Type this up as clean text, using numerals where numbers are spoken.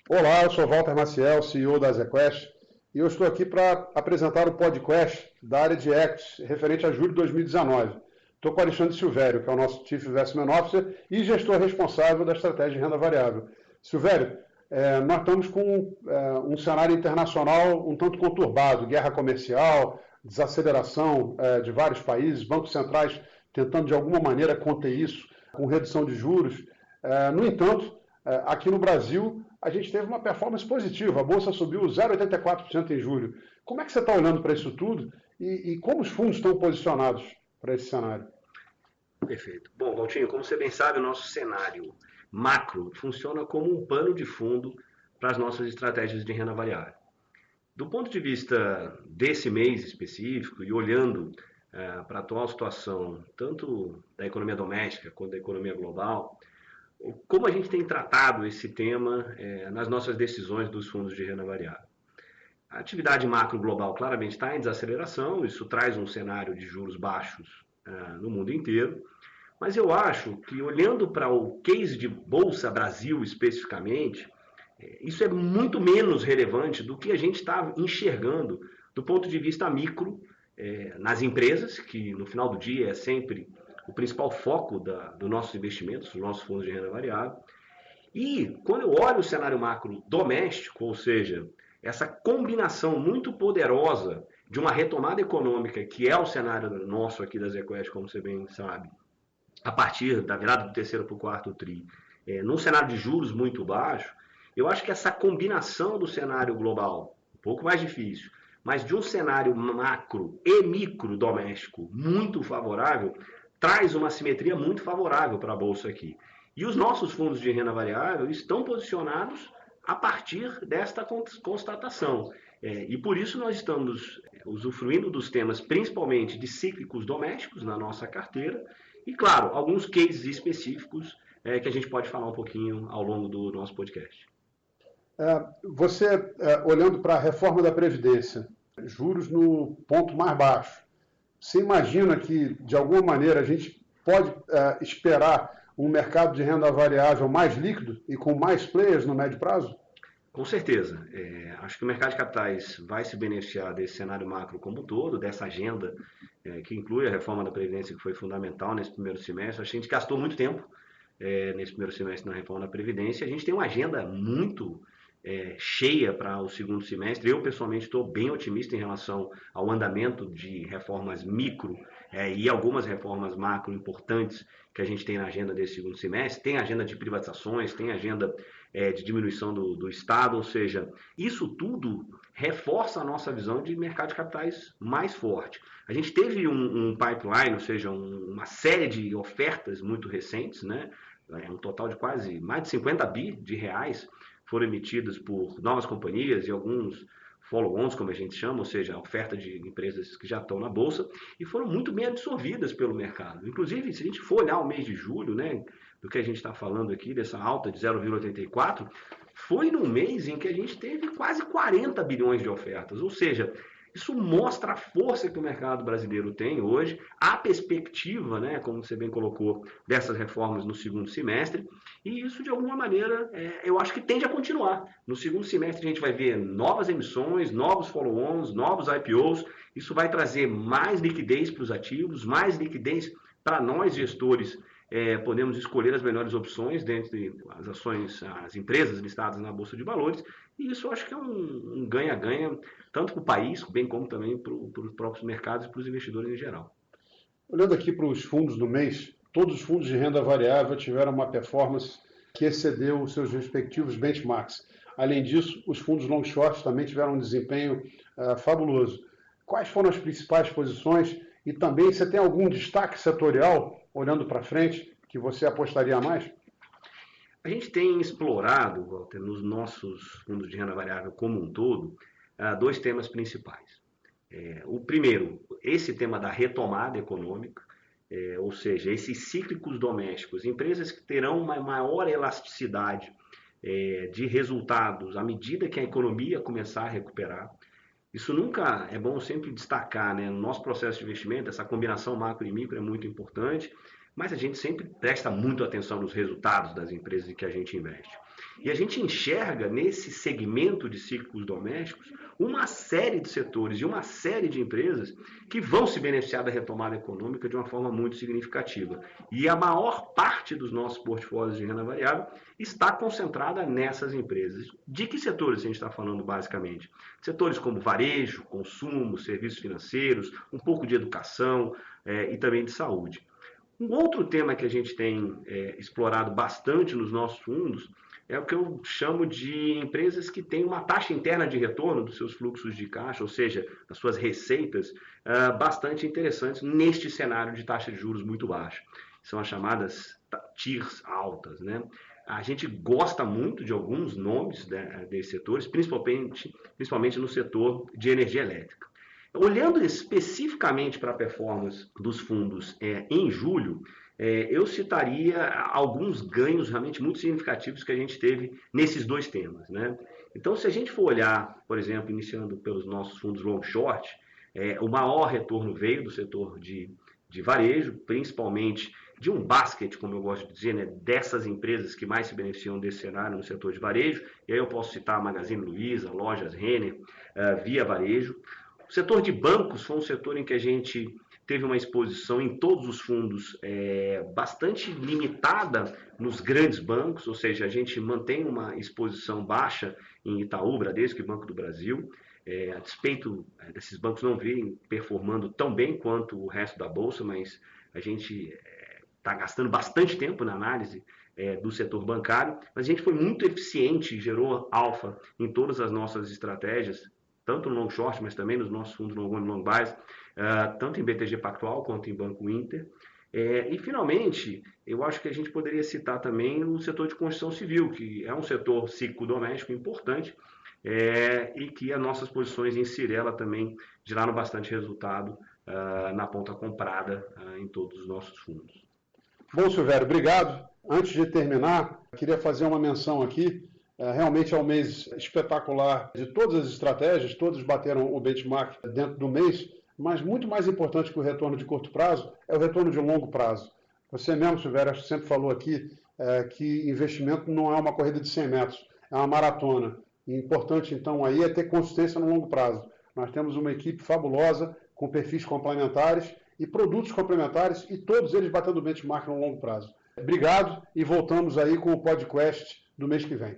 Olá, eu sou Walter Maciel, CEO da ZQuest, e eu estou aqui para apresentar o podcast da área de Equities, referente a julho de 2019. Estou com o Alexandre Silvério, que é o nosso Chief Investment Officer e gestor responsável da estratégia de renda variável. Silvério, nós estamos com um cenário internacional um tanto conturbado, guerra comercial, desaceleração de vários países, bancos centrais tentando de alguma maneira conter isso com redução de juros. No entanto, aqui no Brasil, a gente teve uma performance positiva. A Bolsa subiu 0,84% em julho. Como é que você está olhando para isso tudo e como os fundos estão posicionados para esse cenário? Perfeito. Bom, Valtinho, como você bem sabe, o nosso cenário macro funciona como um pano de fundo para as nossas estratégias de renda variável. Do ponto de vista desse mês específico e olhando para a atual situação, tanto da economia doméstica quanto da economia global, como a gente tem tratado esse tema nas nossas decisões dos fundos de renda variável? A atividade macro global claramente está em desaceleração, isso traz um cenário de juros baixos no mundo inteiro, mas eu acho que olhando para o case de Bolsa Brasil especificamente, isso é muito menos relevante do que a gente está enxergando do ponto de vista micro nas empresas, que no final do dia é sempre o principal foco dos nossos investimentos, dos nossos fundos de renda variável. E quando eu olho o cenário macro doméstico, ou seja, essa combinação muito poderosa de uma retomada econômica, que é o cenário nosso aqui da ZQuest, como você bem sabe, a partir da virada do terceiro para o quarto TRI, num cenário de juros muito baixo, eu acho que essa combinação do cenário global, um pouco mais difícil, mas de um cenário macro e micro doméstico muito favorável, traz uma simetria muito favorável para a Bolsa aqui. E os nossos fundos de renda variável estão posicionados a partir desta constatação. E por isso nós estamos usufruindo dos temas principalmente de cíclicos domésticos na nossa carteira e, claro, alguns cases específicos que a gente pode falar um pouquinho ao longo do nosso podcast. Você, olhando para a reforma da Previdência, juros no ponto mais baixo, você imagina que, de alguma maneira, a gente pode esperar um mercado de renda variável mais líquido e com mais players no médio prazo? Com certeza. Acho que o mercado de capitais vai se beneficiar desse cenário macro como um todo, dessa agenda que inclui a reforma da Previdência, que foi fundamental nesse primeiro semestre. Acho que a gente gastou muito tempo nesse primeiro semestre na reforma da Previdência. A gente tem uma agenda muito cheia para o segundo semestre. Eu, pessoalmente, estou bem otimista em relação ao andamento de reformas micro e algumas reformas macro importantes que a gente tem na agenda desse segundo semestre. Tem agenda de privatizações, tem agenda de diminuição do Estado, ou seja, isso tudo reforça a nossa visão de mercado de capitais mais forte. A gente teve um pipeline, ou seja, uma série de ofertas muito recentes, né? Um total de quase mais de 50 bi de reais foram emitidos por novas companhias e alguns follow-ons, como a gente chama, ou seja, a oferta de empresas que já estão na Bolsa, e foram muito bem absorvidas pelo mercado. Inclusive, se a gente for olhar o mês de julho, né, do que a gente está falando aqui, dessa alta de 0,84, foi num mês em que a gente teve quase 40 bilhões de ofertas, ou seja, isso mostra a força que o mercado brasileiro tem hoje, a perspectiva, né, como você bem colocou, dessas reformas no segundo semestre, e isso, de alguma maneira, eu acho que tende a continuar. No segundo semestre a gente vai ver novas emissões, novos follow-ons, novos IPOs, isso vai trazer mais liquidez para os ativos, mais liquidez para nós gestores podemos escolher as melhores opções dentre as ações, as empresas listadas na Bolsa de Valores, e isso eu acho que é um ganha-ganha, tanto para o país, bem como também para os próprios mercados e para os investidores em geral. Olhando aqui para os fundos do mês, todos os fundos de renda variável tiveram uma performance que excedeu os seus respectivos benchmarks. Além disso, os fundos long short também tiveram um desempenho fabuloso. Quais foram as principais posições e também você tem algum destaque setorial, olhando para frente, que você apostaria mais? A gente tem explorado, Walter, nos nossos fundos de renda variável como um todo, dois temas principais. O primeiro, esse tema da retomada econômica, ou seja, esses cíclicos domésticos, empresas que terão uma maior elasticidade de resultados à medida que a economia começar a recuperar. Isso nunca é bom sempre destacar, né? No nosso processo de investimento, essa combinação macro e micro é muito importante, mas a gente sempre presta muito atenção nos resultados das empresas em que a gente investe. E a gente enxerga nesse segmento de ciclos domésticos uma série de setores e uma série de empresas que vão se beneficiar da retomada econômica de uma forma muito significativa. E a maior parte dos nossos portfólios de renda variável está concentrada nessas empresas. De que setores a gente está falando basicamente? Setores como varejo, consumo, serviços financeiros, um pouco de educação e também de saúde. Um outro tema que a gente tem explorado bastante nos nossos fundos é o que eu chamo de empresas que têm uma taxa interna de retorno dos seus fluxos de caixa, ou seja, das suas receitas, bastante interessantes neste cenário de taxa de juros muito baixa. São as chamadas TIRs altas, né? A gente gosta muito de alguns nomes desses setores, principalmente no setor de energia elétrica. Olhando especificamente para a performance dos fundos em julho, eu citaria alguns ganhos realmente muito significativos que a gente teve nesses dois temas, né? Então, se a gente for olhar, por exemplo, iniciando pelos nossos fundos long short, o maior retorno veio do setor de varejo, principalmente de um basket, como eu gosto de dizer, né, dessas empresas que mais se beneficiam desse cenário no setor de varejo. E aí eu posso citar a Magazine Luiza, Lojas Renner, Via Varejo. O setor de bancos foi um setor em que a gente teve uma exposição em todos os fundos bastante limitada nos grandes bancos, ou seja, a gente mantém uma exposição baixa em Itaú, Bradesco e Banco do Brasil, a despeito desses bancos não virem performando tão bem quanto o resto da Bolsa, mas a gente está gastando bastante tempo na análise do setor bancário, mas a gente foi muito eficiente, gerou alfa em todas as nossas estratégias, tanto no long short, mas também nos nossos fundos long only e long buys, tanto em BTG Pactual quanto em Banco Inter. E, finalmente, eu acho que a gente poderia citar também o setor de construção civil, que é um setor ciclo doméstico importante e que as nossas posições em Cirela também geraram bastante resultado na ponta comprada em todos os nossos fundos. Bom, Silvério, obrigado. Antes de terminar, queria fazer uma menção aqui. Realmente é um mês espetacular de todas as estratégias, todos bateram o benchmark dentro do mês, mas muito mais importante que o retorno de curto prazo é o retorno de longo prazo. Você mesmo, Silvério, acho que sempre falou aqui que investimento não é uma corrida de 100 metros, é uma maratona. E importante, então, aí é ter consistência no longo prazo. Nós temos uma equipe fabulosa, com perfis complementares e produtos complementares, e todos eles batendo o benchmark no longo prazo. Obrigado e voltamos aí com o podcast do mês que vem.